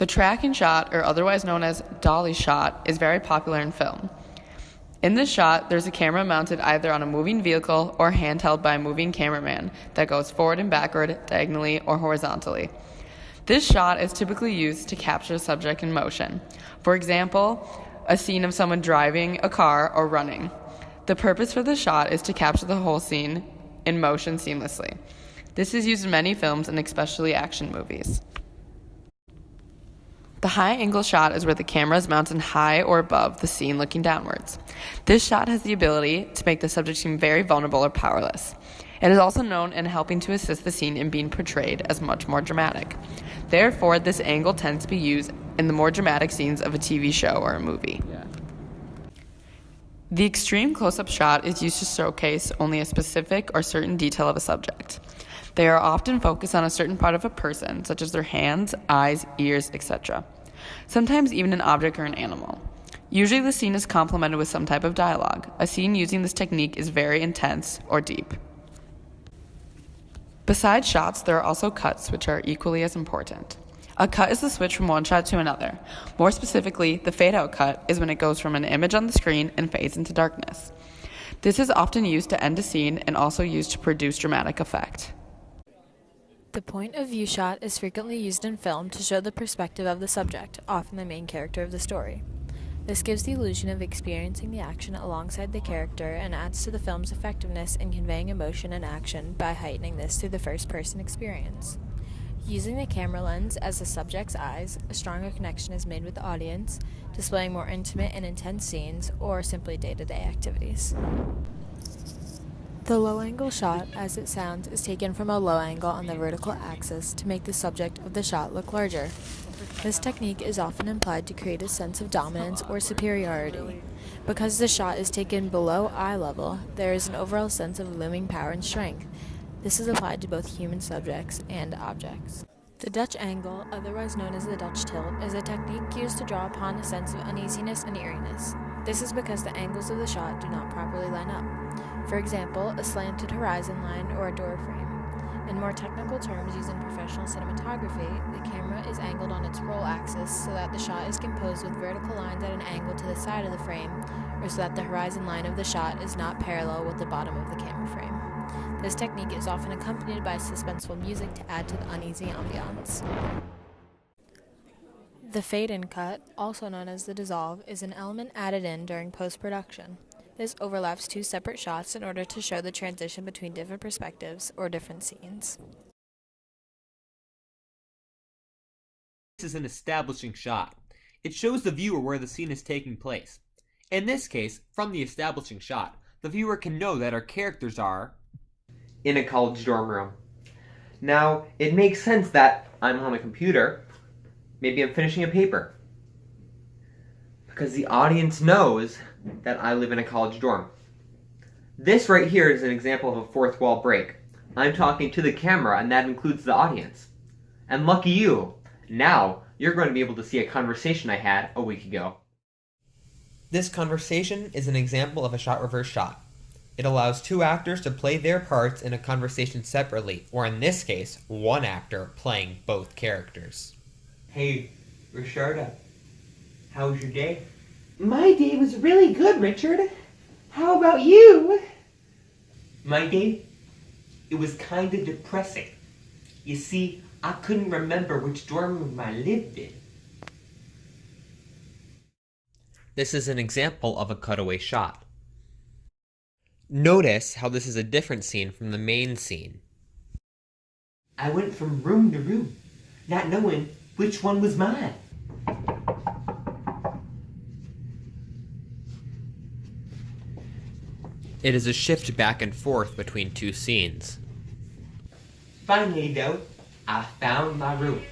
The tracking shot, or otherwise known as dolly shot, is very popular in film. In this shot, there's a camera mounted either on a moving vehicle or handheld by a moving cameraman that goes forward and backward, diagonally, or horizontally. This shot is typically used to capture a subject in motion. For example, a scene of someone driving a car or running. The purpose for the shot is to capture the whole scene in motion seamlessly. This is used in many films and especially action movies. The high-angle shot is where the camera is mounted high or above the scene looking downwards. This shot has the ability to make the subject seem very vulnerable or powerless. It is also known in helping to assist the scene in being portrayed as much more dramatic. Therefore, this angle tends to be used in the more dramatic scenes of a TV show or a movie. The extreme close-up shot is used to showcase only a specific or certain detail of a subject. They are often focused on a certain part of a person, such as their hands, eyes, ears, etc. Sometimes even an object or an animal. Usually the scene is complemented with some type of dialogue. A scene using this technique is very intense or deep. Besides shots, there are also cuts, which are equally as important. A cut is the switch from one shot to another. More specifically, the fade-out cut is when it goes from an image on the screen and fades into darkness. This is often used to end a scene and also used to produce dramatic effect. The point of view shot is frequently used in film to show the perspective of the subject, often the main character of the story. This gives the illusion of experiencing the action alongside the character and adds to the film's effectiveness in conveying emotion and action by heightening this through the first-person experience. Using the camera lens as the subject's eyes, a stronger connection is made with the audience, displaying more intimate and intense scenes or simply day-to-day activities. The low-angle shot, as it sounds, is taken from a low angle on the vertical axis to make the subject of the shot look larger. This technique is often employed to create a sense of dominance or superiority. Because the shot is taken below eye level, there is an overall sense of looming power and strength. This is applied to both human subjects and objects. The Dutch angle, otherwise known as the Dutch tilt, is a technique used to draw upon a sense of uneasiness and eeriness. This is because the angles of the shot do not properly line up. For example, a slanted horizon line or a door frame. In more technical terms used in professional cinematography, the camera is angled on its roll axis so that the shot is composed with vertical lines at an angle to the side of the frame, or so that the horizon line of the shot is not parallel with the bottom of the camera frame. This technique is often accompanied by suspenseful music to add to the uneasy ambiance. The fade-in cut, also known as the dissolve, is an element added in during post-production. This overlaps two separate shots in order to show the transition between different perspectives or different scenes. This is an establishing shot. It shows the viewer where the scene is taking place. In this case, from the establishing shot, the viewer can know that our characters are in a college dorm room. Now, it makes sense that I'm on a computer. Maybe I'm finishing a paper. Because the audience knows that I live in a college dorm. This right here is an example of a fourth wall break. I'm talking to the camera, and that includes the audience. And lucky you, now you're going to be able to see a conversation I had a week ago. This conversation is an example of a shot reverse shot. It allows two actors to play their parts in a conversation separately, or in this case, one actor playing both characters. Hey, Richarda, how was your day? My day was really good, Richard. How about you? My day? It was kind of depressing. You see, I couldn't remember which dorm room I lived in. This is an example of a cutaway shot. Notice how this is a different scene from the main scene. I went from room to room, not knowing which one was mine. It is a shift back and forth between two scenes. Finally, though, I found my room.